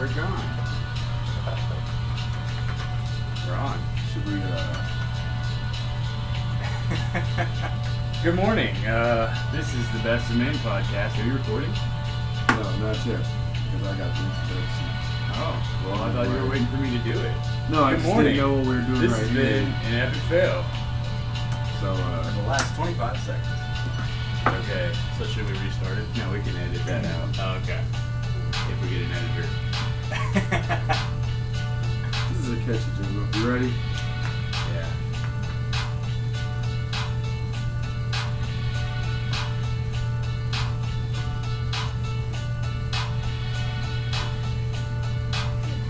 we're gone. We're on. Should we, Good morning. This is the Best of Men podcast. Are you recording? No, not yet. Because I got the introduction. Oh, well, I thought you were waiting for me to do it. No, I Good just morning. didn't know what we were doing This right has here. been an epic fail. So, The last 25 seconds. Okay. So should we restart it? No, we can edit that out Oh, okay. if we get an editor. this is a catchy jingle. You ready? Yeah.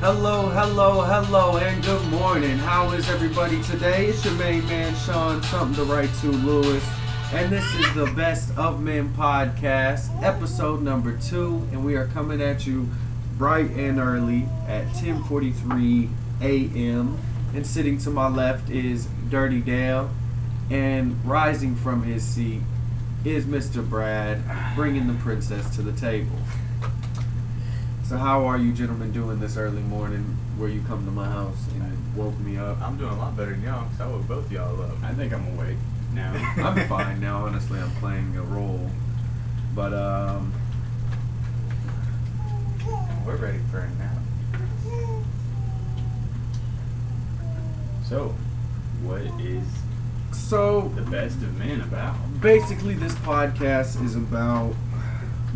Hello, and good morning. How is everybody today? It's your main man, Sean, something to write to, Lewis. And this is the Best of Men podcast, episode number 2. And we are coming at you bright and early at 10:43 a.m. And sitting to my left is Dirty Dale. And rising from his seat is Mr. Brad, bringing the princess to the table. So how are you gentlemen doing this early morning where you come to my house and woke me up? I'm doing a lot better than y'all, because I woke both y'all up. I think I'm awake now. I'm fine now, honestly. I'm playing a role. But, We're ready for a nap. So, what is so the Best of Men about? basically this podcast is about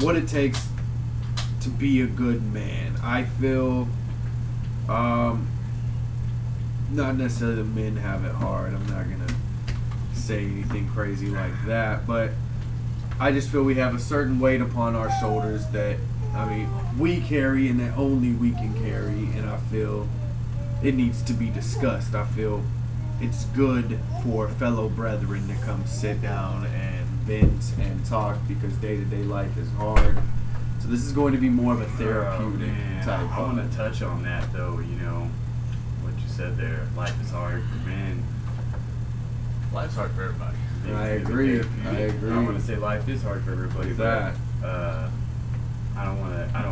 what it takes to be a good man. I feel, not necessarily the men have it hard. I'm not going to say anything crazy like that, but I just feel we have a certain weight upon our shoulders that, we carry and that only we can carry, and I feel it needs to be discussed. I feel it's good for fellow brethren to come sit down and vent and talk because day-to-day life is hard. So this is going to be more of a therapeutic type. I want to touch on that though, what you said there. Life is hard for men. Life's hard for everybody. I agree. I want to say life is hard for everybody, That. but I don't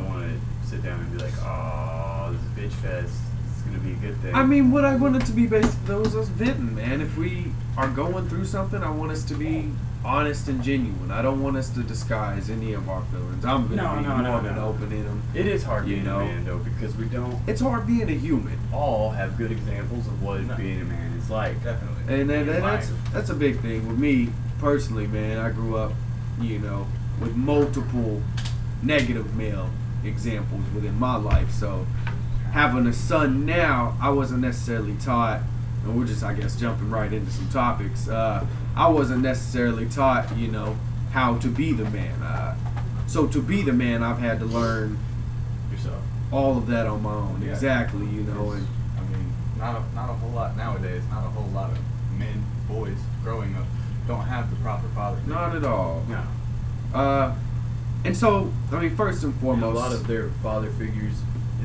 want to sit down and be like, oh, this is bitch fest. It's gonna be a good thing. What I want it to be based though is us venting, man. If we are going through something, I want us to be honest and genuine. I don't want us to disguise any of our feelings. I'm gonna be more than open in them. It is hard being a man though, because we don't It's hard being a human. all have good examples of what No. being a man is like. Definitely. And Life. that's a big thing with me personally, man. I grew up, with multiple negative male examples within my life. So having a son now, I wasn't necessarily taught, and we're just, I guess, jumping right into some topics. I wasn't necessarily taught, how to be the man. So to be the man, I've had to learn Yourself. all of that on my own. Yeah. Exactly, and Not a whole lot nowadays. Not a whole lot of men, boys, growing up don't have the proper father figure. not at all. No. And so, first and And foremost, a lot of their father figures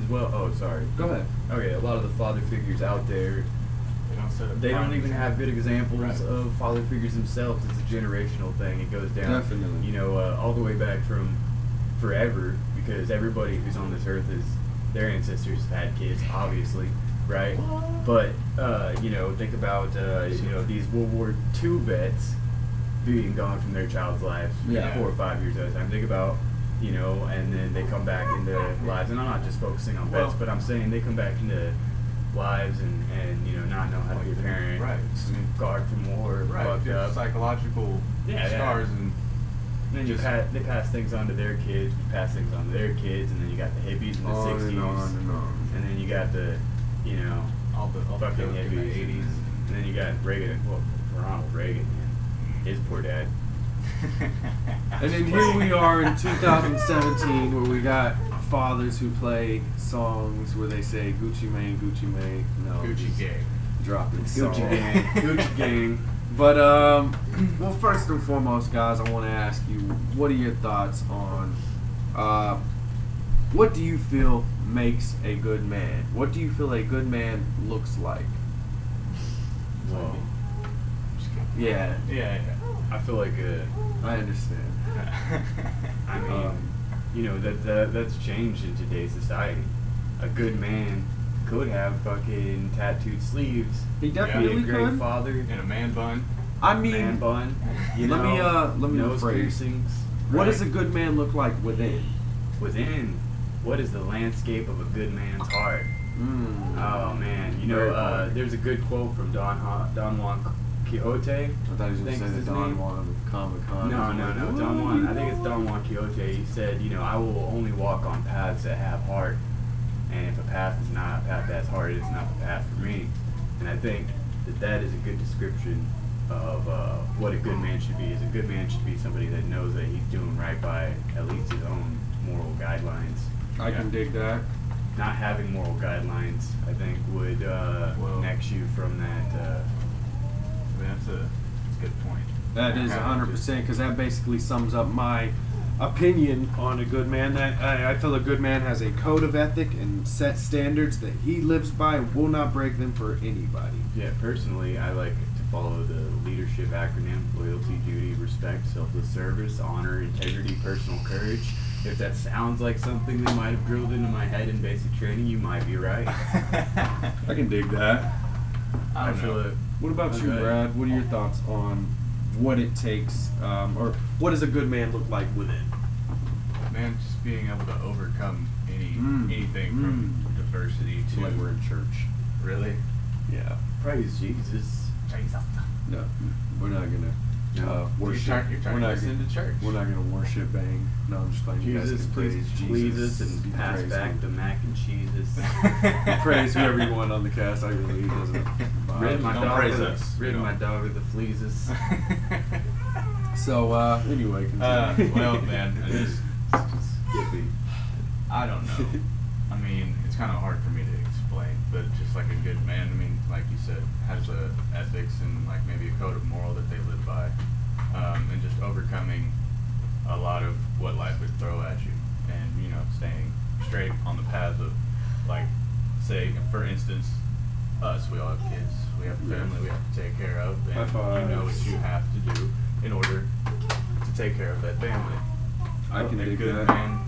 as well. Oh, sorry. Go ahead. Okay, a lot of the father figures out there, they don't even have good examples Right. of father figures themselves. It's a generational thing. It goes down, Definitely. all the way back from forever, because everybody who's on this earth their ancestors had kids, obviously, right? But think about these World War II vets being gone from their child's lives, Yeah. 4 or 5 years at a time. Think about, and then they come back into lives, and I'm not just focusing on vets, but I'm saying they come back into lives and not know how to be a parent, Right. scarred from war, Right. fucked up. Psychological scars and Then they pass things on to their kids, we pass things on to their kids, and then you got the hippies in the on 60s, and on and on. and then you got the, all the fucking dope in the hippies, 80s. and then you got Reagan, Ronald Reagan, man, his poor dad. And then here we are in 2017 where we got fathers who play songs where they say Gucci Mane, no, Gucci just gang. dropping Gucci songs. gang. Gucci gang. But well, first and foremost, guys, I want to ask you, what are your thoughts on what do you feel makes a good man? What do you feel a good man looks like? Whoa. Yeah, Yeah. I feel like I understand. I mean, that's changed in today's society. a good man could have fucking tattooed sleeves. He Be a definitely great could. father. In a man bun. I mean, Man bun. You let know, me nose rephrase. piercings. What right? does a good man look like within? Within, what is the landscape of a good man's heart? Mm. Oh man, you Very know, funny. there's a good quote from Don Juan Quixote. I thought he was going Think to say is the his Don name? Juan of Comic-Con. No, Don Juan. I think it's Don Juan Quixote. He said, you know, I will only walk on paths that have heart, and if a path is not a path that has heart, it's not the path for me. And I think that is a good description of what a good man should be. Is a good man should be somebody that knows that he's doing right by at least his own moral guidelines. I can dig that. Not having moral guidelines, I think, would next you from that. I mean, that's a good point. That is 100% because that basically sums up my opinion on a good man. That I feel a good man has a code of ethic and set standards that he lives by and will not break them for anybody. Yeah, personally, I like to follow the leadership acronym: loyalty, duty, respect, selfless service, honor, integrity, personal courage. If that sounds like something they might have drilled into my head in basic training, you might be right. I can dig that. I feel it. What about you, Okay. Brad? What are your thoughts on what it takes, or what does a good man look like within? Man, just being able to overcome anything from diversity to Like we're in church. really. Yeah. Praise Jesus. Jesus. No, we're not gonna worship. You're trying we're to not listen to church. We're not gonna worship bang. No, I'm just playing. You guys Jesus, can please, praise us Jesus and be pass praised. back the mac and cheeses. Praise whoever you want on the cast. I really doesn't. Rid my Don't dog praise of us. rid No. my dog of the fleases. So anyway, continue. Well, man, I just Skippy. I don't know. I mean, it's kind of hard for me to explain, but just like a good man, I mean, like you said, has a ethics and like maybe a code of moral that they live by, and just overcoming a lot of what life would throw at you, and you know, staying straight on the path of, like, say, for instance, us, we all have kids, we have a family we have to take care of, High and five. you know what you have to do in order to take care of that family. I can a dig good that. man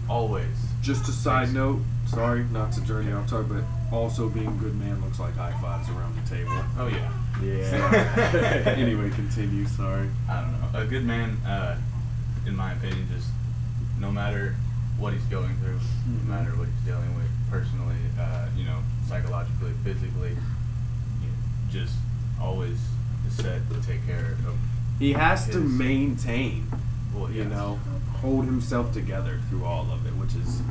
always. Just a side note. Sorry, not to journey off topic, but also being a good man looks like high fives around the table. Oh yeah. Yeah. Anyway, continue. Sorry. I don't know. A good man, in my opinion, just no matter what he's going through, no matter what he's dealing with personally, you know, psychologically, physically, just always is set to take care of. He has to his- maintain, Well, you yes. know, hold himself together through all of it, which is,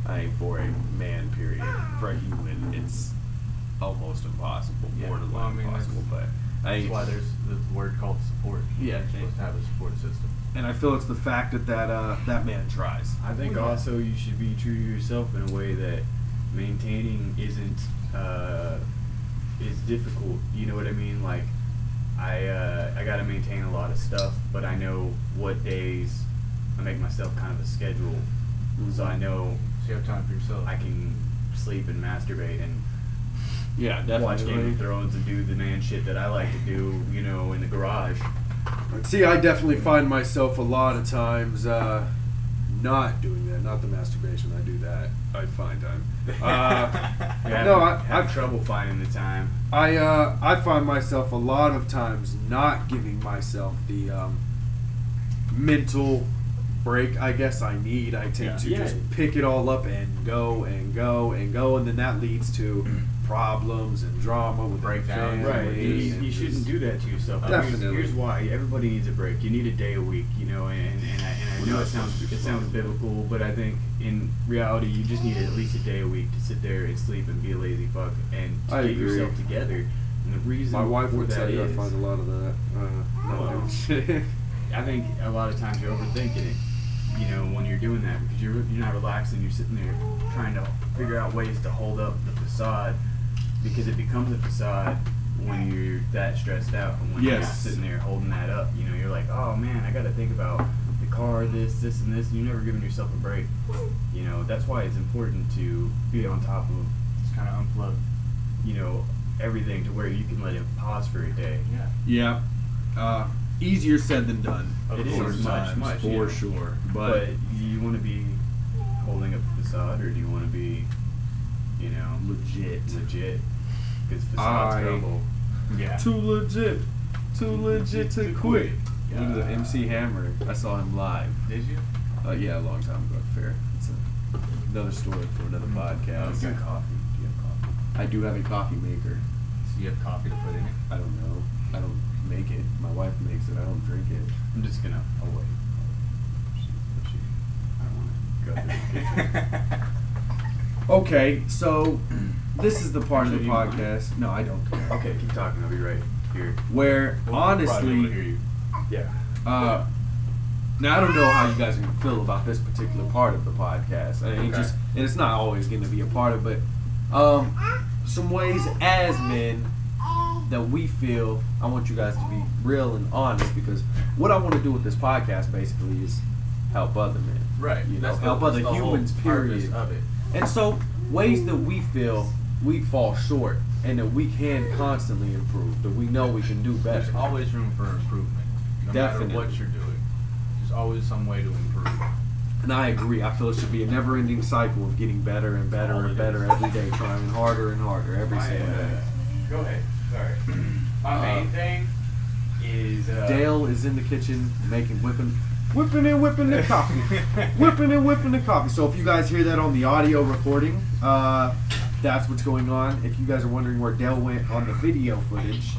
I think, for a man, period. For a human, it's almost impossible, Yeah, borderline well, I mean, impossible. But That's why there's the word called support. Yeah, You're supposed to have a support system. and I feel it's the fact that that man tries. I think also you should be true to yourself in a way that maintaining isn't is difficult. You know what I mean? Like I gotta maintain a lot of stuff, but I know what days I make myself kind of a schedule, so I know So you have time for yourself. I can sleep and masturbate and Yeah, watch Game of Thrones and do the man shit that I like to do, you know, in the garage. See, I definitely find myself a lot of times not doing that. Not the masturbation. I do that. I find time. Yeah, No, I I have trouble finding the time. I find myself a lot of times not giving myself the mental break I guess I need. I tend to Yeah. just pick it all up and go and go and go, and then that leads to problems and drama with Breakdown. family. Right, you and shouldn't just- do that to yourself. Definitely. Here's why. Everybody needs a break. You need a day a week, you know, and I know it sounds biblical, but I think in reality you just need at least a day a week to sit there and sleep and be a lazy fuck and to I get agree. yourself together. And the reason My wife for would that tell you I is, find a lot of that. Not Well, doing shit. I think a lot of times you're overthinking it, you know, when you're doing that because you're not relaxing. You're sitting there trying to figure out ways to hold up the facade because it becomes a facade when you're that stressed out and when you're Yes. sitting there holding that up. You know, you're like, oh man, I got to think about the car, this, and this. And you're never giving yourself a break. You know, that's why it's important to be on top of, Just kind of unplug. you know, everything to where you can let it pause for a day. Yeah. Yeah. Easier said than done. It is much, for yeah. sure. But do you want to be holding up the facade, or do you want to be You know, Legit. Because facades crumble. Yeah. Too legit to quit. Yeah. Look at the MC Hammer. I saw him live. Did you? Yeah, a long time ago at the fair. It's another story for another podcast. Do you have coffee? I do have a coffee maker. So you have coffee to put in it? I don't know. I don't make it. My wife makes it. I don't drink it. I'm just gonna. Oh wait. I don't want to go through the kitchen. Okay, so this is the part of the Actually, you mind? podcast. No, I don't care. Okay, keep talking. I'll be right here. Where Probably able to hear honestly, you. Yeah. now I don't know how you guys are gonna feel about this particular part of the podcast. I mean, Okay. and it's not always gonna be a part of, but some ways as men that we feel. I want you guys to be real and honest, because what I want to do with this podcast basically is help other men. Right. You know, That's help that's other the whole humans. purpose Period. of it. And so, ways that we feel we fall short and that we can constantly improve, that we know we can do better. There's always room for improvement. No Definitely. matter what you're doing. There's always some way to improve. And I agree. I feel it should be a never-ending cycle of getting better and better and better every day, trying harder and harder every single day. Go ahead. Sorry. My main thing is Dale is in the kitchen whipping the coffee. whipping the coffee. So if you guys hear that on the audio recording, that's what's going on. If you guys are wondering where Dale went on the video footage,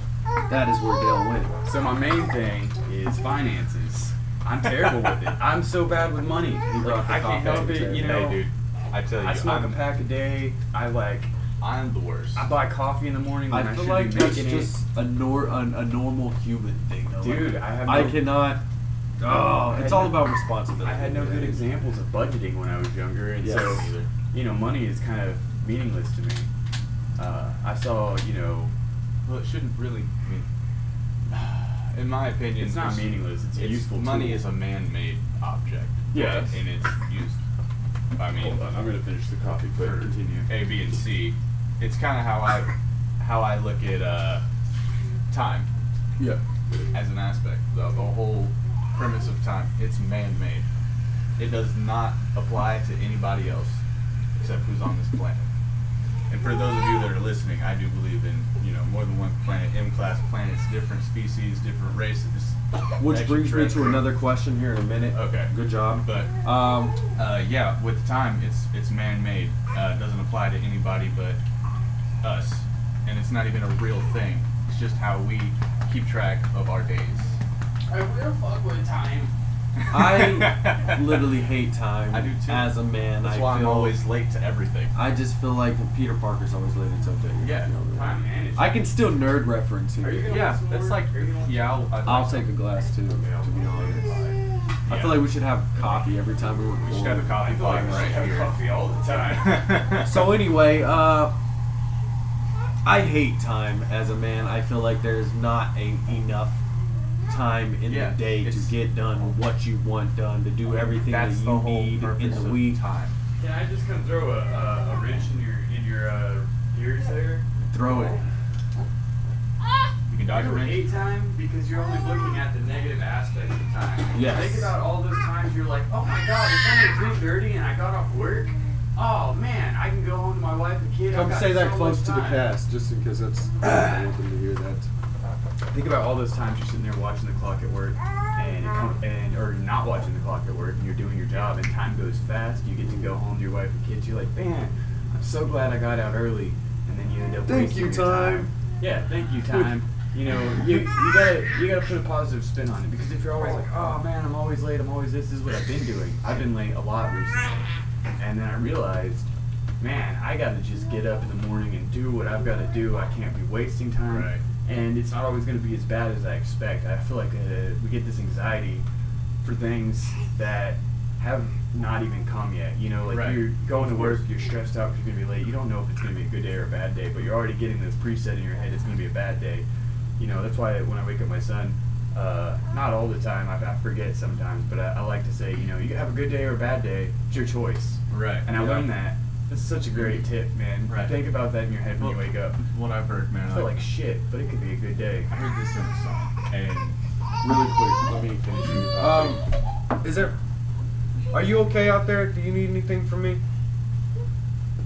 that is where Dale went. So my main thing is finances. I'm terrible with it. I'm so bad with money. brought the I can't coffee help to it. the You know, Hey, dude. I tell you, I smoke a pack a day. I'm the worst. I buy coffee in the morning when I, I feel should like be that's making just a normal human thing, though. Dude, Like, I have I no- cannot. Oh, it's all about responsibility. I had no good examples of budgeting when I was younger, and Yes. so Either. you know, money is kind of meaningless to me. I saw, you know, Well, it shouldn't really. I mean, in my opinion, it's not meaningless. It's a useful money tool. is a man-made object. Yes. And it's used. I mean, Hold on, I'm gonna finish the coffee. But for continue. A, B, and C. It's kind of how I look at time Yeah. as an aspect. The whole premise of time. It's man-made. It does not apply to anybody else except who's on this planet. And for those of you that are listening, I do believe in, you know, more than one planet, M-class planets, different species, different races. Which brings me to extraterrestrial. another question here in a minute. Okay. Good job. But yeah, with time, it's man-made. It doesn't apply to anybody but us, and it's not even a real thing. It's just how we keep track of our days. I will fuck with time. I literally hate time. I do too. As a man, That's I why feel I'm always late to everything. I just feel like Peter Parker's always late until something. Yeah, time management. I can still nerd reference here. Are you gonna Yeah, want some that's more? like Are you gonna- yeah. I'll take a glass too, to be honest. I feel like we should have coffee every time we record. We should have a coffee I feel like pot we right should have here. coffee all the time. So anyway, I hate time as a man. I feel like there's not enough time in Yeah, the day to it's- get done what you want done, to do everything That's that the you whole need purpose in the of week. time. Can I just come throw a wrench in your gears there? Throw it. You can dodge a You wrench. hate time because you're only looking at the negative aspects of time. Yes. Think about all those times you're like, oh my god, it's only 3:30 and I got off work. Oh man, I can go home to my wife and kid. I've Come got say that so close much to the time." cast, just in case that's. I want them to hear that. Think about all those times you're sitting there watching the clock at work, or not watching the clock at work, and you're doing your job, and time goes fast. You get to go home to your wife and kids. You're like, man, I'm so glad I got out early, and then you end up Thank wasting you, your time. Yeah, thank you, time. You know, you gotta put a positive spin on it, because if you're always like, oh man, I'm always late, I'm always this is what I've been doing. I've been late a lot recently, and then I realized, man, I gotta just get up in the morning and do what I've got to do. I can't be wasting time. Right. And it's not always going to be as bad as I expect. I feel like we get this anxiety for things that have not even come yet. You know, like Right. you're going to work, you're stressed out because you're going to be late. You don't know if it's going to be a good day or a bad day, but you're already getting this preset in your head it's going to be a bad day. You know, that's why when I wake up my son, not all the time, I forget sometimes, but I like to say, you know, you can have a good day or a bad day. It's your choice. Right. And I Yeah. learned that. That's such a great tip, man. Right. Think about that in your head when you wake up. What I've heard, man. I feel like shit, but it could be a good day. I heard this in a song, and Really quick, let me finish your coffee. Are you okay out there? Do you need anything from me?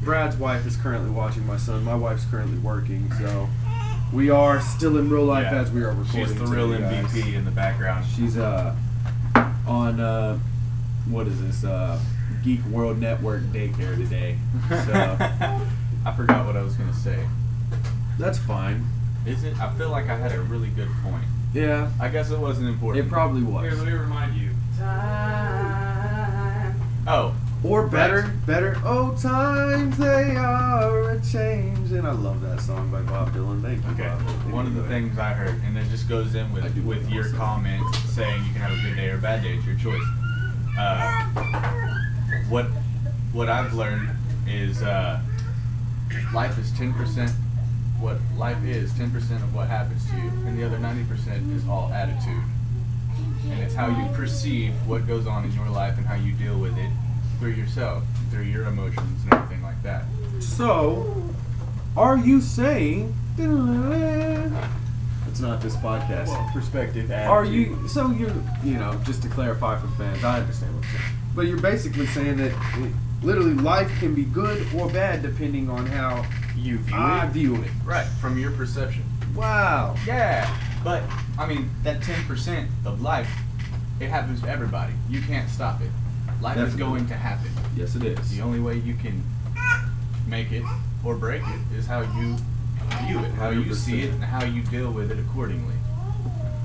Brad's wife is currently watching my son. My wife's currently working, so we are still in real life as we are recording. She's the real today, MVP guys. in the background. She's on what is this? Geek World Network daycare today. So I forgot what I was gonna say. that's fine. Is it? I feel like I had a really good point. Yeah, I guess it wasn't important. it probably was. Here, let me remind you. Time. Oh, Or better. Oh, times they are a change. And I love that song by Bob Dylan. Thank you, okay. Bob. One of the things I heard, and it just goes in I do with love your that song. comment saying you can have a good day or a bad day. It's your choice. What I've learned is life is 10%. What life is 10% of what happens to you, and the other 90% is all attitude. And it's how you perceive what goes on in your life and how you deal with it through yourself, through your emotions and everything like that. So, are you saying? It's not this podcast. Perspective. Are attitude. you? So just to clarify for the fans, I understand what you're saying. But you're basically saying that literally life can be good or bad depending on how You view I it? view it. Right, from your perception. Wow. Yeah, but I mean that 10% of life, it happens to everybody. You can't stop it. Life is Definitely. going to happen. Yes, it is. The only way you can make it or break it is how you view it, how you see it, and how you deal with it accordingly.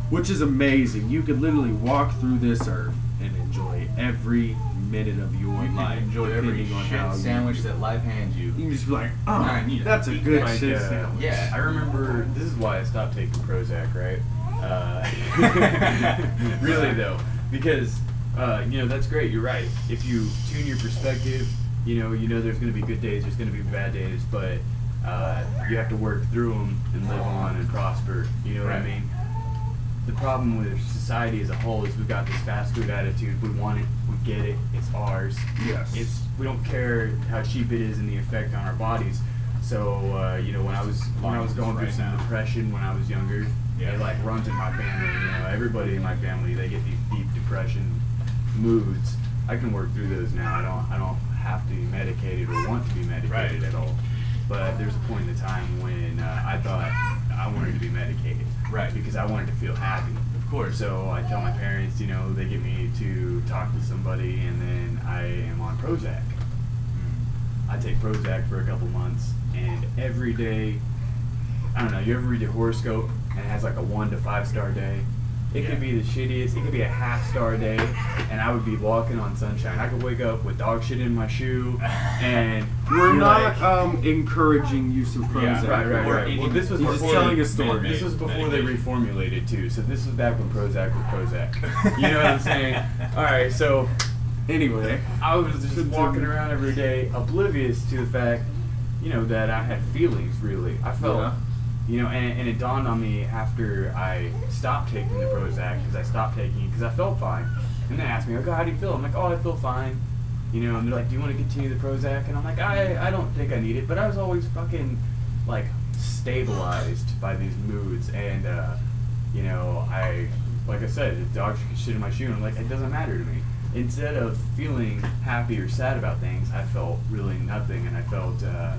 Which is amazing. You could literally walk through this earth and enjoy every minute of your You can life. enjoy every depending on shit how sandwich you, that life hands you. You can just be like, oh, I need that's a to eat good that. shit Like, sandwich. Yeah. I remember, this is why I stopped taking Prozac, right? Really though, because that's great. You're right. If you tune your perspective, you know there's going to be good days, there's going to be bad days, but you have to work through them and live on and prosper. You know what I Right. mean? The problem with society as a whole is we've got this fast food attitude. We want it, we get it, it's ours. Yes. We don't care how cheap it is and the effect on our bodies. So when I was going through Right some now. depression when I was younger, Yeah. it like runs in my family. Everybody in my family, they get these deep depression moods. I can work through those now. I don't have to be medicated or want to be medicated Right. at all. But there's a point in time when I thought I wanted to be medicated. Right. Because I wanted to feel happy. Of course. So I tell my parents, they get me to talk to somebody, and then I am on Prozac. I take Prozac for a couple months, and every day, I don't know, you ever read your horoscope and it has like a 1 to 5 star day? It could Yeah. be the shittiest, it could be a half-star day, and I would be walking on sunshine. I could wake up with dog shit in my shoe, and We're you're not like, encouraging use of Prozac. right. Or Well, this was He's just before telling a story. This was before they Medication. reformulated too. So this was back when Prozac was Prozac. You know what I'm saying? All right. So Anyway, I was just walking around every day, oblivious to the fact, that I had feelings. Really, I felt, and it dawned on me after I stopped taking the Prozac because I stopped taking it because I felt fine. And they asked me, "Okay, how do you feel?" I'm like, "Oh, I feel fine." And they're like, "Do you want to continue the Prozac?" And I'm like, I don't think I need it, but I was always fucking like stabilized by these moods, and like I said, the dog shit in my shoe, and I'm like, it doesn't matter to me. Instead of feeling happy or sad about things, I felt really nothing, and I felt, I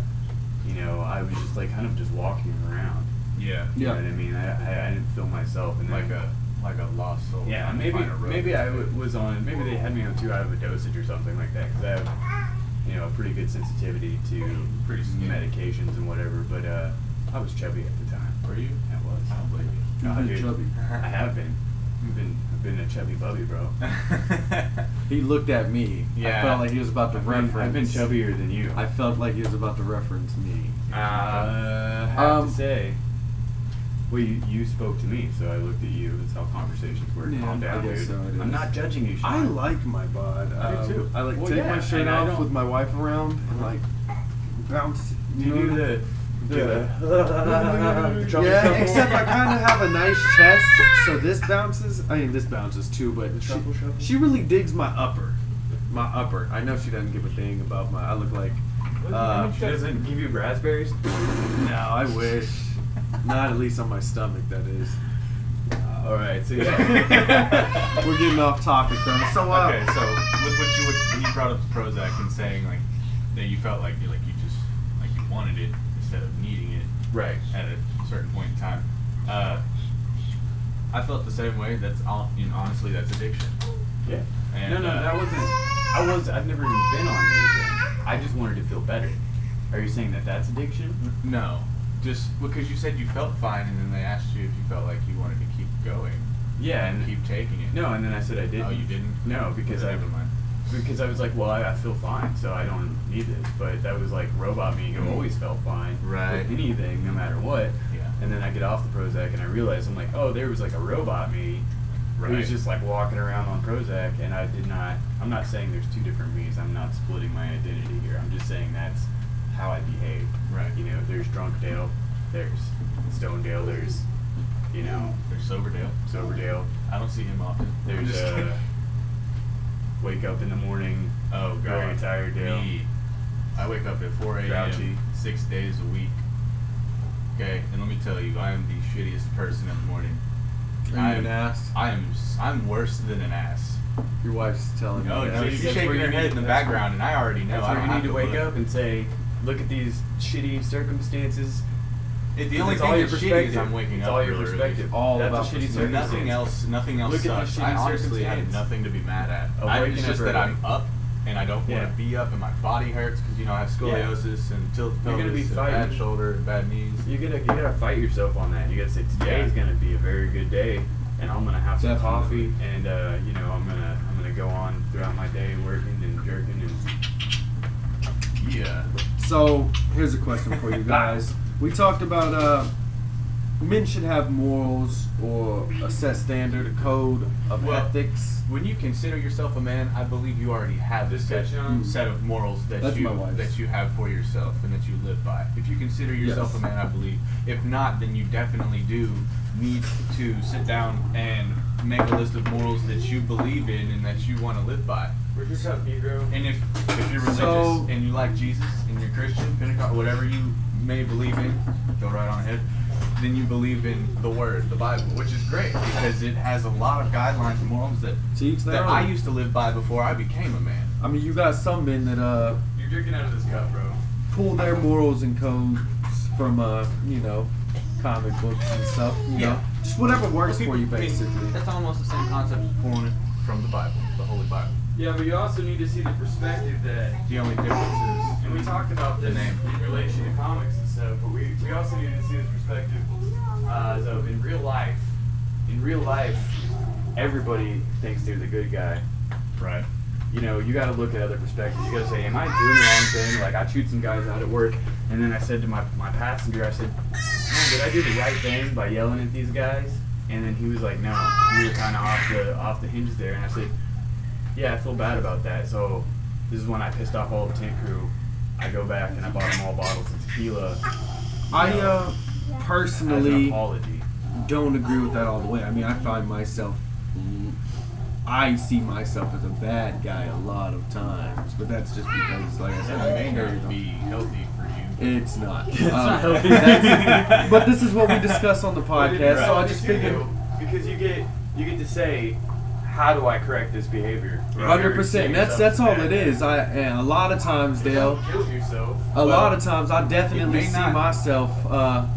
was just like kind of just walking around. Yeah. You know Yeah. what I mean? I didn't feel myself, and Like then, a lost soul. yeah, trying to maybe find a road maybe to I take. was on. Maybe they had me on too out of a dosage or something like that, because I have, a pretty good sensitivity to Pretty skinny. medications and whatever. But I was chubby at the time. Were you? I was. I don't believe you. You've been dude, chubby. I have been. I've been a chubby bubby, bro. he looked at me. I Yeah. felt like he was about to reference. I've been chubbier than you. I felt like he was about to reference me. I have Um, to say. Well, you spoke to me, so I looked at you. That's how conversations work. Yeah, Calm down, I guess dude. so, it I'm is. not judging you, Sean. I like my bod. I do too. I like Well, take yeah, my shirt and I off don't- with my wife around and like bounce. Do you do the Yeah, truffle shuffle? except I kind of have a nice chest, so this bounces. I mean, this bounces too, but truffle shuffle? she really digs my upper. My upper. I know she doesn't give a thing about my. I look like. She doesn't give you raspberries? No, I wish. Not at least on my stomach, that is. Alright, so yeah. We're getting off topic though. So Okay, so with when you brought up the Prozac and saying like that you felt like you wanted it instead of needing it. Right. At a certain point in time. I felt the same way. Honestly, that's addiction. Yeah. And, no, that wasn't. I've never even been on anything. I just wanted to feel better. Are you saying that that's addiction? No, just because you said you felt fine, and then they asked you if you felt like you wanted to keep going. Yeah, and keep taking it. No, and then I said I didn't. Oh, you didn't? No, because never mind. Because I was like, well, I feel fine, so I don't need this. But that was like robot me who always felt fine Right. with anything, no matter what. Yeah. And then I get off the Prozac and I realize I'm like, oh, there was like a robot me who was Right. just like walking around on Prozac, and I'm not saying there's two different me's. I'm not splitting my identity here. I'm just saying that's how I behave. Right. You know, there's Drunk Dale, there's Stone Dale, there's, you know, There's Soberdale. Soberdale. I don't see him often. I'm There's just kidding. Wake up in the morning. Oh, God. Very tired Dale. Me. I wake up at 4 a.m. Grouchy. 6 days a week. Okay, and let me tell you, I am the shittiest person in the morning. Are you an ass? I'm worse than an ass. Your wife's telling No, you. that's- she's that's shaking where her you head need- in the that's background, and I already know. That's I where don't you have need to wake put it. up and say, look at these shitty circumstances. The only It's thing all your that's shitty is perspective. I'm waking It's up all your real early. perspective. All That's about a shitty perspective. circumstance. Nothing else Look at the sucks. shitty I honestly have circumstance nothing to be mad at. of It's waking just up that early. I'm up and I don't Yeah. want to be up and my body hurts because I have scoliosis and tilt You're gonna pelvis be and bad fighting. shoulder and bad knees. You gotta fight yourself on that. You gotta say today's Yeah. gonna be a very good day, and I'm gonna have some Definitely. coffee, and you know I'm gonna go on throughout my day working and jerking and Yeah. So here's a question for you guys. We talked about men should have morals or a set standard, a code of Well, ethics. When you consider yourself a man, I believe you already have this set of morals That's my wife's. that you have for yourself and that you live by. If you consider yourself Yes. a man, I believe. If not, then you definitely do need to sit down and make a list of morals that you believe in and that you want to live by. Where's your cup, Negro? And if you're religious So- and you like Jesus and you're Christian, Pentecost, whatever you may believe in, go right on ahead. Then you believe in the Word, the Bible, which is great because it has a lot of guidelines and morals that To each their that own. I used to live by before I became a man. I mean, you got some men that You're drinking out of this cup, bro. pull their morals and codes from comic books and stuff. You Yeah. know, just whatever works for you, I mean, basically. that's almost the same concept as pulling it from the Bible, the Holy Bible. Yeah, but you also need to see the perspective that, The only difference is, and we talked about The this name. in relation to comics and stuff, but we also need to see the perspective of in real life, everybody thinks they're the good guy. right. You know, you got to look at other perspectives. You got to say, am I doing the wrong thing? Like, I chewed some guys out at work, and then I said to my passenger, I said, man, did I do the right thing by yelling at these guys? And then he was like, no, you were kind of off the hinges there. And I said, yeah, I feel bad about that. So this is when I pissed off all the tent crew. I go back and I bought them all bottles of tequila. I as an personally apology. don't agree with that all the way. I mean, I see myself as a bad guy a lot of times, but that's just because, like I said, That may I'm not married. be healthy for you. It's not. It's not healthy. But this is what we discuss on the podcast, so I just figured. Because you get to say, how do I correct this behavior? 100%. That's all it is. And a lot of times, Dale. Don't kill yourself. A lot of times, I it definitely may see not- myself.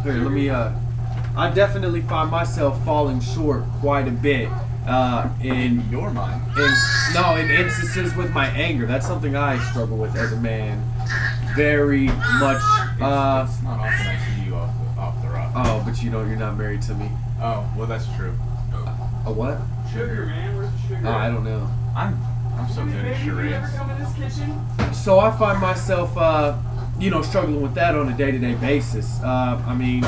Here, let me. I definitely find myself falling short quite a bit. In Your mind. in instances with my anger. That's something I struggle with as a man. Very much. It's not often I see you off the rock. Oh, but you're not married to me. Oh, well, that's true. A what? Sugar, man. Where's the sugar? Oh, I don't know. I'm so good at Baby, you ever charades. come in this kitchen? So I find myself, struggling with that on a day-to-day basis. I mean,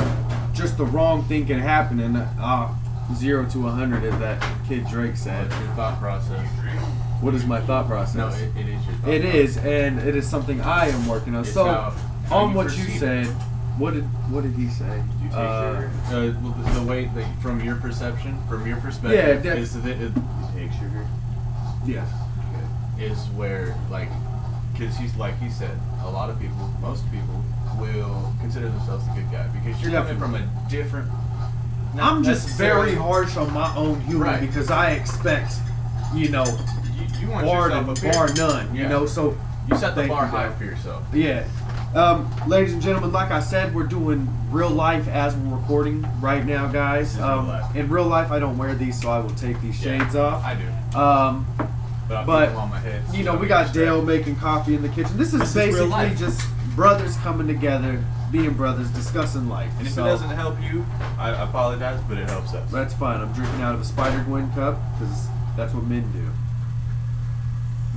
just the wrong thing can happen, and 0 to 100, as that kid Drake said. What's your thought process? What is my thought process? No, it is your thought It process. is, and it is something I am working on. It's So, how on you what you perceive said, what did he say? You take sugar. Well, the way, from your perception, from your perspective, Yeah, is that You take sugar. Yes. is where, because he's like he said, a lot of people, most people, will consider themselves the good guy because you're coming from a different. not I'm just very necessarily- harsh on my own humor Right. because I expect, You want bar yourself up here. none. Yeah. You know, so You set the Thank bar you, high Dale. for yourself. Yeah. Ladies and gentlemen, like I said, we're doing real life as we're recording right now, guys. This is real life. In real life, I don't wear these, so I will take these shades off. I do. But I'll keep them on my head. you know, we got Dale making coffee in the kitchen. This is This is real basically life. just brothers coming together, being brothers, discussing life. And if So, it doesn't help you, I apologize, but it helps us. that's fine. I'm drinking out of a Spider Gwen cup because that's what men do.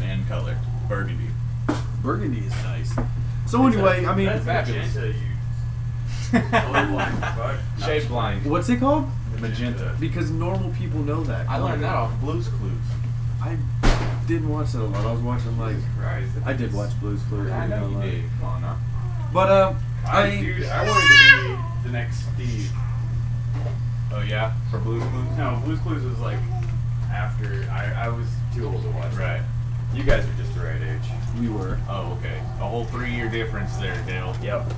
Man color. Burgundy. Burgundy is nice. So anyway, I mean, That's fabulous. Shade blind. what's it called? Magenta. Because normal people know that. I learned that off Blue's Clues. I didn't watch that a lot. I was watching like I did watch Blue's Clues. I know you did. Come on now. But Dude, I wanted to be the next Steve. Oh yeah, for Blue's Clues. No, Blue's Clues was like after I was too old to watch. Right. You guys are just the right age. we were. Oh okay. A whole 3-year difference there, Dale. Yep.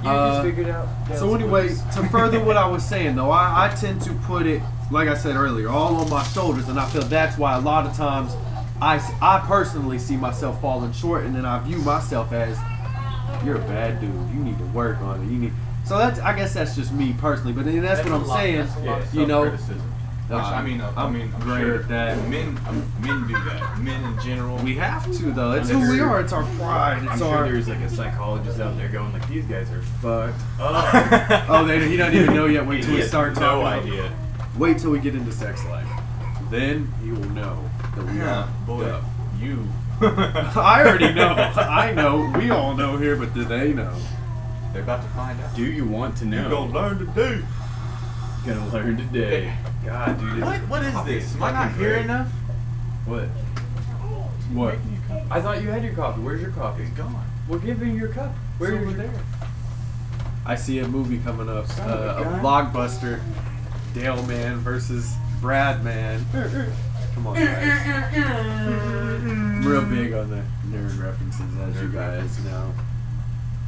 You Uh, just figured out. So anyway, to further what I was saying though, I tend to put it, like I said earlier, all on my shoulders, and I feel that's why a lot of times I personally see myself falling short, and then I view myself as, you're a bad dude. You need to work on it. You need. So that's, I guess that's just me personally, but then that's what I'm saying. That's a lot of You know, self-criticism. Which, I'm great sure at that. Men do that. Men in general. We have to though. It's I'm who we sure- are. It's our pride. I'm It's sure our. there's like a psychologist out there going like, these guys are fucked. Oh, he doesn't even know yet. Wait till He we has start no talking. idea. Wait till we get into sex life. Then he will know that we Yeah, are. boy, dumb. you. I already know. I know. We all know here, but do they know? They're about to find out. Do you want to know? You're gonna learn today. Gonna learn today. God, dude. This What is coffee this? Am I not fucking here great. enough? What? What? I thought you had your coffee. Where's your coffee? It's gone. Well, give me your cup. Where's It's over your there. I see a movie coming up. Son of a A gun. blockbuster. Dale Man versus Brad Man. Come on, guys. I'm real big on the nerd references, as you guys know.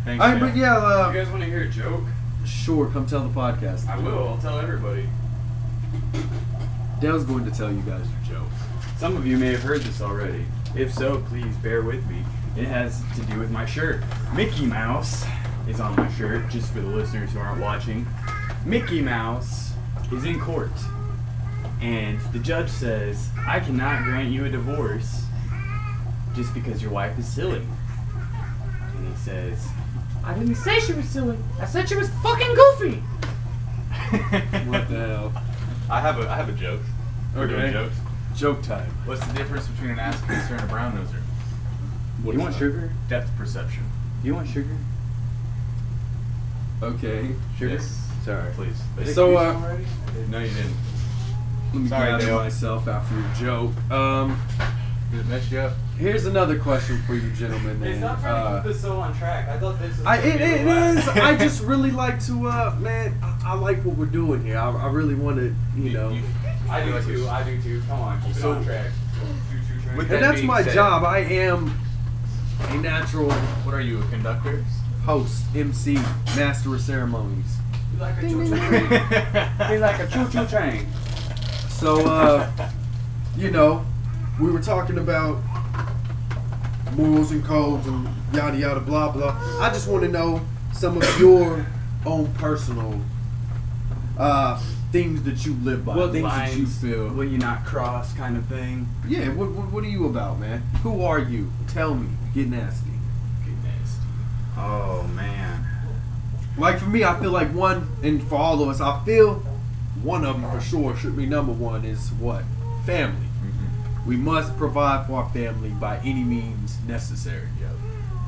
Thanks, Alright, Dale. but yeah, You guys want to hear a joke? sure, come tell the podcast. I will. I'll tell everybody. Dale's going to tell you guys a joke. Some of you may have heard this already. If so, please bear with me. It has to do with my shirt. Mickey Mouse is on my shirt, just for the listeners who aren't watching. Mickey Mouse is in court, and the judge says, I cannot grant you a divorce just because your wife is silly. And he says, I didn't say she was silly. I said she was fucking goofy. What the hell? I have a joke. We're doing Okay. jokes. Joke time. What's the difference between an ass kisser and a brown noser? You want sugar? Depth perception. Do you want sugar? Okay. Sugar? Yes. Sorry. Please. So, No, you didn't. let me Sorry, gather Dale. myself after your joke. Did it mess you up? Here's another question for you gentlemen. Hey, then. stop trying to keep this so on track. I thought this was It is. I just really like to, man. I like what we're doing here. I really want to, you know. I do too. I do too. Come on, keep it So- on track. With And that that's being my said- job. I am a natural What are you, a conductor? host, MC, master of ceremonies. Be like a choo-choo train. Be like a choo-choo train. So, you know, we were talking about morals and codes and yada yada blah blah. I just want to know some of your own personal things that you live by, What things lines that you feel. will you not cross, kind of thing? Yeah, what are you about, man? Who are you? Tell me. Get nasty. Get nasty. Oh man. Like for me, I feel like one, and for all of us, I feel one of them for sure should be number one is what? Family. We must provide for our family by any means necessary. Yep.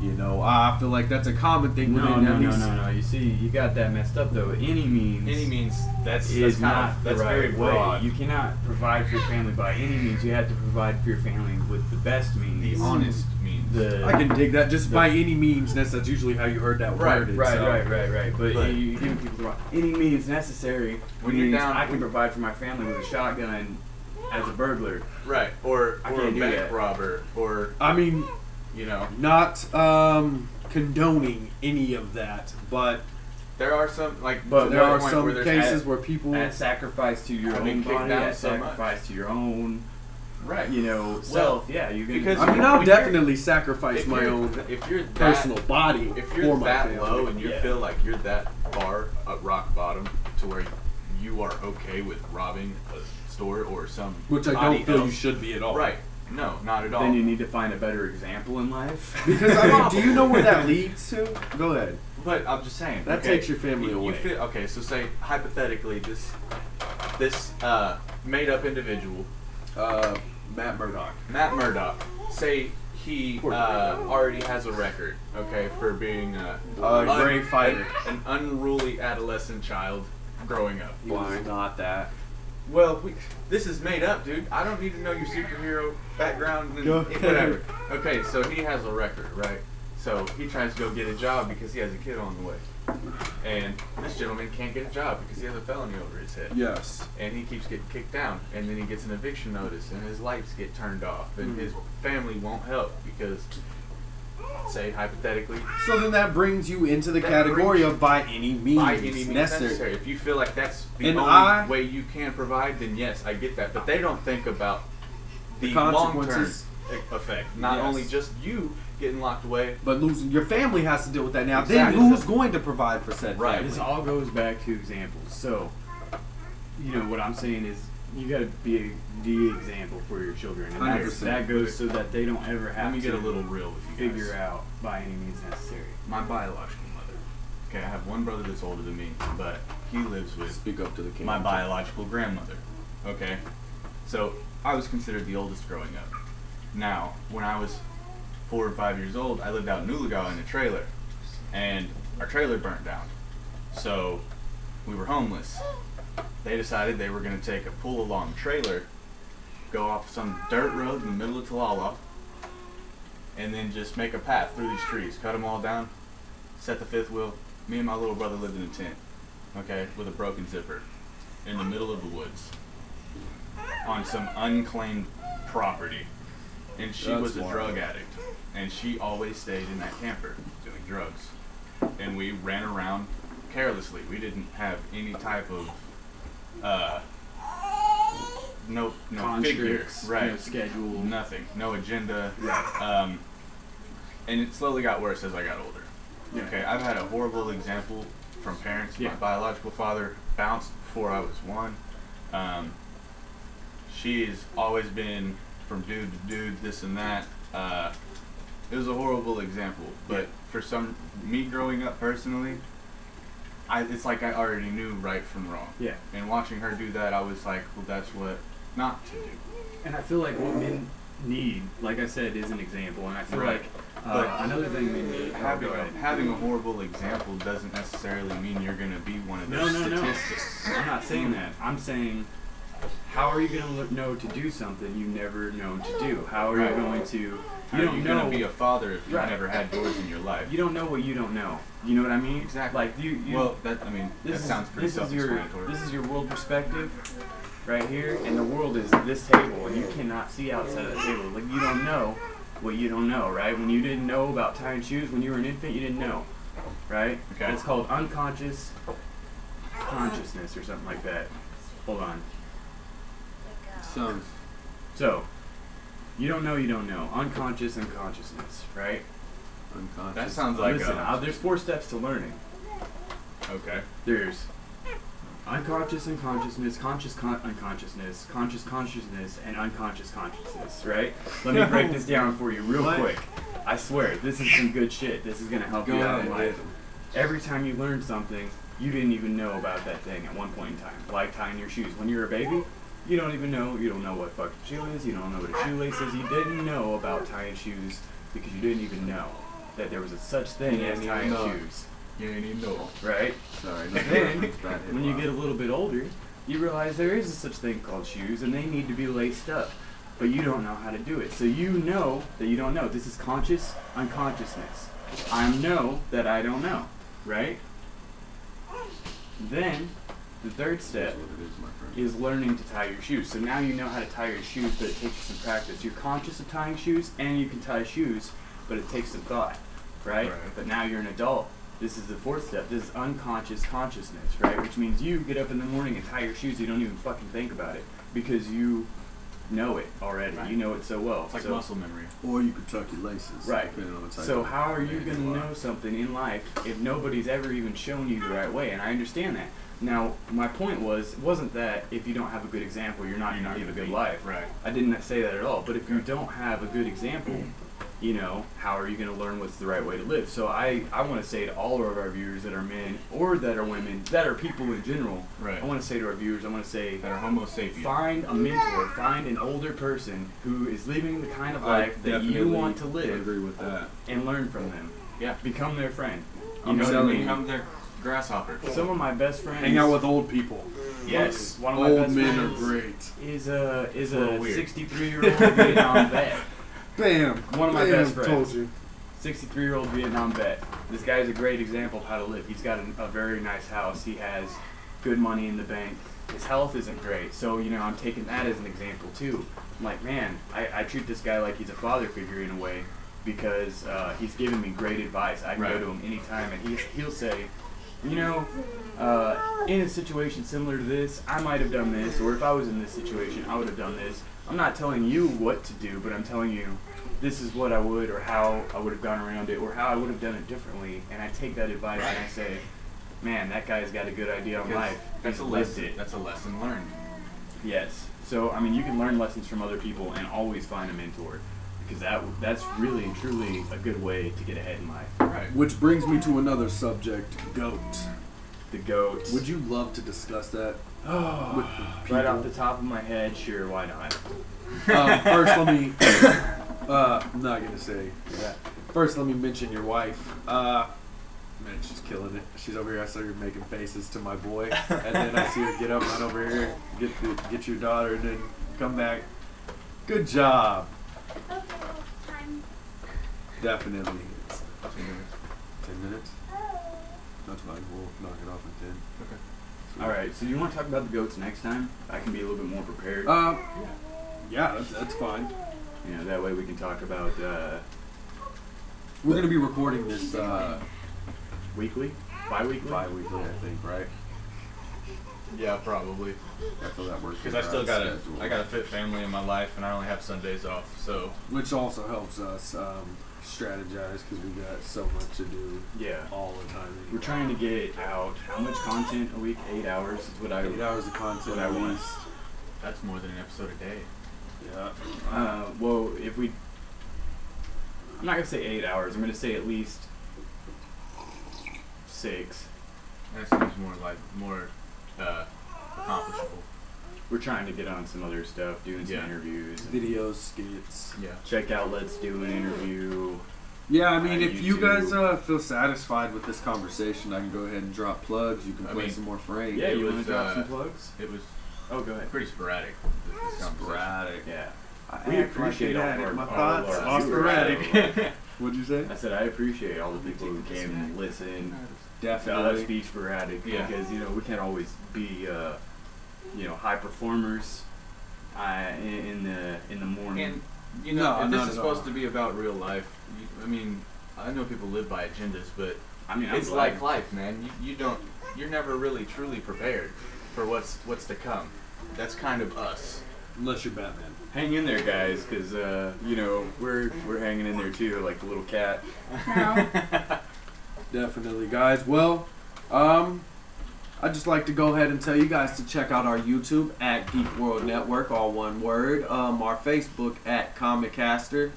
You know, I feel like that's a common thing No, within no, at no, least. no, no. You see, you got that messed up though. Any means. Any means that's is kind not of, the that's right very broad. way. You cannot provide for your family by any means. You have to provide for your family with the best means. The honest means. The I can dig that. Just by any means, that's usually how you heard that Right, worded. Right, so. right. But, But- you give people the wrong. Any means necessary. When you're means down- I can provide for my family with a shotgun as a burglar. Right. Or I a can't do bank that. robber. Or, I mean, you know. not condoning any of that, but There are some, like, But to there the are point some where there's cases at- where people. At sacrifice to your I've been own kicked body, down at so much. sacrifice to your own Right. you know, self, yeah, you're gonna. because I mean, when I'll you're- definitely sacrifice if my you're- own if you're that, personal body if for you're my that family. low and you Yeah. feel like you're that far at rock bottom to where you are okay with robbing a store or some Which I body don't feel you else- should be at all. Right. No, not at all. Then you need to find a better example in life. Because I mean, do you know where that leads to? Go ahead. But I'm just saying That okay, takes your family you away. feel, okay, so say hypothetically this made up individual, Matt Murdock. Matt Murdock, say he Poor Murdock. already has a record, okay, for being A great fighter. an unruly adolescent child growing up. He was not that. Well, this is made up, dude. I don't need to know your superhero background and Go ahead. whatever. Okay, so he has a record, right? So he tries to go get a job because he has a kid on the way. And this gentleman can't get a job because he has a felony over his head. Yes. And he keeps getting kicked down. And then he gets an eviction notice and his lights get turned off. And Mhm. his family won't help because, say, hypothetically, So then that brings you into the That category brings- of by any means, by any means necessary. If you feel like that's the And only way you can provide, then yes, I get that. But they don't think about the long-term consequences. effect. Not Yes. only just you getting locked away. But losing your family has to deal with that now. Exactly. Then who's going to provide for said Right. family? This all goes back to examples. So, you know, what I'm saying is you got to be the example for your children. And that's, 100%. that goes so that they don't ever have Let me to get a little real with you guys. figure out by any means necessary. My biological mother. Okay, I have one brother that's older than me, but he lives with Speak up to the king. my biological grandmother. Okay? So I was considered the oldest growing up. Now, when I was 4 or 5 years old, I lived out in Nuligaw in a trailer. And our trailer burnt down. So we were homeless. They decided they were going to take a pull along trailer, go off some dirt road in the middle of Talala, and then just make a path through these trees, cut them all down, set the fifth wheel. Me and my little brother lived in a tent, okay, with a broken zipper in the middle of the woods on some unclaimed property. And she That's was a wild. drug addict, and she always stayed in that camper doing drugs. And we ran around carelessly. We didn't have any type of no figure, Conscripts, right? no schedule. Nothing, no agenda. Right. And it slowly got worse as I got older. Yeah. Okay, I've had a horrible example from parents. Yeah. My biological father bounced before I was 1. She's always been from dude to dude, this and that. It was a horrible example, but for me growing up personally, it's like I already knew right from wrong. Yeah. And watching her do that, I was like, well, that's what not to do. And I feel like what men need, like I said, is an example. And I feel Right. like But another thing they need. Having a horrible example doesn't necessarily mean you're going to be one of those No. statistics. I'm not saying that. I'm saying, how are you going to know to do something you've never known to do? How are Right. you going to? How You are don't you know. going to be a father if you've Right. never had doors in your life? You don't know what you don't know. You know what I mean? Exactly. Like you. Well, that sounds pretty this is your self-explanatory. this is your world perspective, right here, and the world is this table, and you cannot see outside of the table. Like you don't know what you don't know, right? When you didn't know about tying shoes when you were an infant, you didn't know, right? Okay. It's called unconscious consciousness or something like that. Hold on. Sounds So, you don't know, unconscious and consciousness, right? unconscious. That sounds like Listen, a... there's 4 steps to learning. Okay. There's unconscious unconsciousness, conscious unconsciousness, conscious consciousness, and unconscious consciousness, right? Let me break this down for you real What? quick. I swear, this is some good shit. This is going to help Go you out in ahead. life. Every time you learn something, you didn't even know about that thing at one point in time. Like tying your shoes. When you're a baby, you don't even know. You don't know what fucking shoe is. You don't know what a shoelace is. You didn't know about tying shoes because you didn't even know that there was a such thing You as didn't tying even know. shoes. You ain't even know. Right? Sorry. Then, Bad when you hip-hop. get a little bit older, you realize there is a such thing called shoes, and they need to be laced up. But you don't know how to do it. So you know that you don't know. This is conscious unconsciousness. I know that I don't know. Right? Then, the third step That's what it is, my friend. is learning to tie your shoes. So now you know how to tie your shoes, but it takes you some practice. You're conscious of tying shoes, and you can tie shoes, but it takes some thought, right? Right. But now you're an adult. This is the 4th step. This is unconscious consciousness, right? Which means you get up in the morning and tie your shoes. You don't even fucking think about it because you know it already. Right. You know it so well. It's like so, muscle memory. Or you could tuck your laces. Right. Depending on what type So of how are you man going to are. know something in life if nobody's ever even shown you the right way? And I understand that. Now, my point wasn't that if you don't have a good example, you're not going to live a good life. Right. I didn't say that at all. But if you don't have a good example, you know, how are you going to learn what's the right way to live? So I want to say to all of our viewers that are men or that are women, that are people in general, Right. I want to say to our viewers, I want to say, That are Homo sapien. find a mentor, find an older person who is living the kind of I life that you definitely want to live agree with that. and learn from them. Yeah. Become their friend. You I'm know what I telling mean? you. Become their grasshopper. Some of my best friends. Hang out with old people. Yes, one of my Old best men are friends great. is a little weird. 63-year-old Vietnam vet. Bam. One of my Bam, best friends. Told you. 63-year-old Vietnam vet. This guy is a great example of how to live. He's got a very nice house. He has good money in the bank. His health isn't great, so you know I'm taking that as an example too. I'm like, man, I treat this guy like he's a father figure in a way because he's giving me great advice. I can Right. go to him anytime, and he'll say, you know, in a situation similar to this, I might have done this, or if I was in this situation, I would have done this. I'm not telling you what to do, but I'm telling you this is what I would, or how I would have gone around it, or how I would have done it differently. And I take that advice and I say, man, that guy's got a good idea on life. That's a He's lived lesson. it. That's a lesson learned. Yes. So I mean, you can learn lessons from other people and always find a mentor, because that's really and truly a good way to get ahead in life. Right. Which brings me to another subject, goat. The goats. Would you love to discuss that? Oh, with the right off people? the top of my head, sure, why not? First, let me. I'm not gonna say that. First, let me mention your wife. Man, she's killing it. She's over here. I saw her making faces to my boy, and then I see her get up, run over here, get your daughter, and then come back. Good job. Okay, time. Definitely. 10 minutes. That's fine. We'll knock it off in 10. Okay. All right. So you want to talk about the goats next time? I can be a little bit more prepared. Yeah, that's fine. You know, that way we can talk about We're gonna be recording this weekly, bi-weekly. bi-weekly, I think, right? Yeah, probably. I feel that works. Because I still got a fit family in my life, and I only have Sundays off. So Which also helps us strategize because we got so much to do Yeah. all the time. We're trying to get out how much content a week? 8 hours is what I. 8 hours of content what I at want. least. that's more than an episode a day. Yeah. Well, if we. I'm not gonna say 8 hours. I'm gonna say at least 6. That seems more accomplishable. We're trying to get on some other stuff, doing some Yeah. interviews. Videos, skits. Yeah. Check out Let's Do an Interview. Yeah, I mean, if you YouTube. guys feel satisfied with this conversation, I can go ahead and drop plugs. You can I play mean, some more frames. Yeah, It you want was, to drop some plugs? It was Oh, go ahead. pretty sporadic. This conversation. Sporadic. Yeah. I appreciate all that. our- My all thoughts our are viewers. sporadic. What'd you say? I said I appreciate all the people who came and listened. Definitely. Be sporadic Yeah. because you know we can't always be high performers in the morning. And you know, No, if this not is at supposed all. to be about real life, I mean, I know people live by agendas, but I mean, I'm it's glad. like life, man. You're never really truly prepared for what's to come. That's kind of us. Unless you're Batman. Hang in there, guys, because we're hanging in there too, like the little cat. Definitely, guys. Well, I'd just like to go ahead and tell you guys to check out our YouTube at Geek World Network, all one word. Our Facebook at Comicaster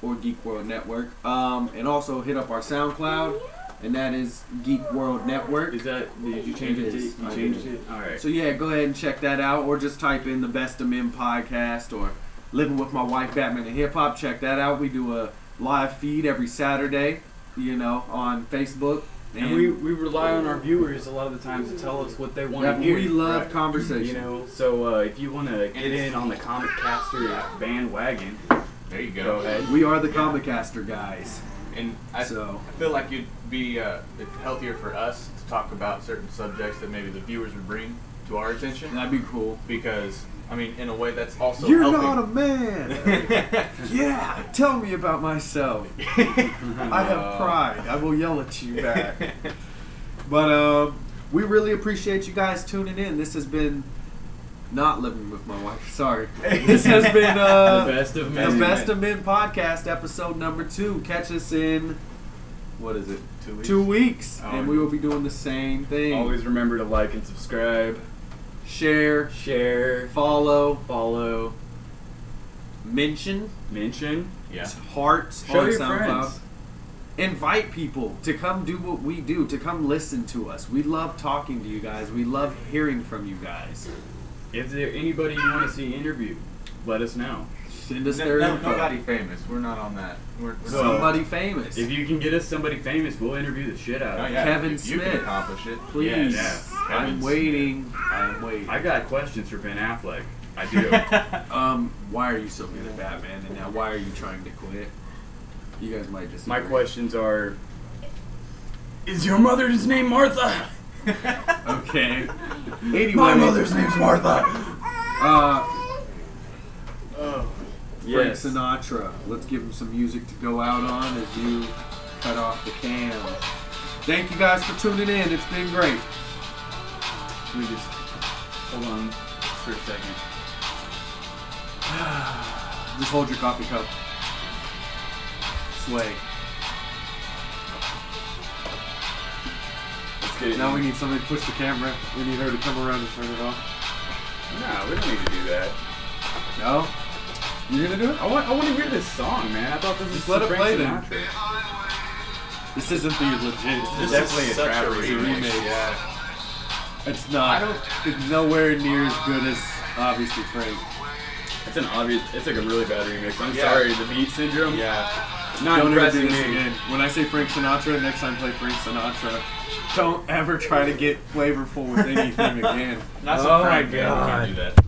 or Geek World Network. And also hit up our SoundCloud, and that is Geek World Network. Is that? Did you change it? It is. You I changed did. it. All right. So yeah, go ahead and check that out, or just type in the Best of Men podcast or Living with My Wife, Batman and Hip Hop. Check that out. We do a live feed every Saturday, on Facebook. And we rely on our viewers a lot of the times to tell us what they want Yeah, to hear. we love right? conversation. You know, so if you want to get in on the Comic Caster bandwagon, There you go go. ahead. We are the Comicaster guys. And I So feel like it'd be healthier for us to talk about certain subjects that maybe the viewers would bring to our attention, that'd be cool. because I mean, in a way, that's also You're helping. not a man. Yeah, tell me about myself. I have pride. I will yell at you back. But we really appreciate you guys tuning in. This has been not living with my wife. Sorry. This has been The Best of Men. the Best of Men podcast, episode number 2. Catch us in, what is it? 2 weeks. 2 weeks, Oh, and we will be doing the same thing. Always remember to like and subscribe, share, share, follow, mention, Yeah. hearts show on your SoundCloud. friends. Invite people to come do what we do, to come listen to us. We love talking to you guys. We love hearing from you guys. If there anybody you want to see interviewed, let us know. Send us their info. Nobody famous. We're not on that. We're So- Somebody famous. If you can get us somebody famous, we'll interview the shit out Oh, of yeah, them. Kevin if you Smith. can accomplish it. Please. Yes. I'm Kevin waiting. I'm waiting. I got questions for Ben Affleck. I do. Why are you so good at Batman, and now why are you trying to quit? You guys might just. My questions are: is your mother's name Martha? Okay. Anyway, name's Martha. Frank Yes. Sinatra. Let's give him some music to go out on as you cut off the cam. Thank you guys for tuning in. It's been great. Let me just hold on for a second. Just hold your coffee cup. Sway. Let's get it. Now we need somebody to push the camera. We need her to come around and turn it off. No, we don't need to do that. No? You're gonna do it? I want to hear this song, man. I thought this was Just let it Frank play then. Sinatra. This isn't the legit. This is definitely a such trap remix. Yeah. It's not. It's nowhere near as good as obviously Frank. It's an obvious. It's like a really bad remix. I'm Yeah. sorry. The beat syndrome. Yeah. Not Don't ever impressing do this me. again. When I say Frank Sinatra, next time play Frank Sinatra. Don't ever try to get flavorful with anything again. Not so Oh my Frank, man. We God. can't do that.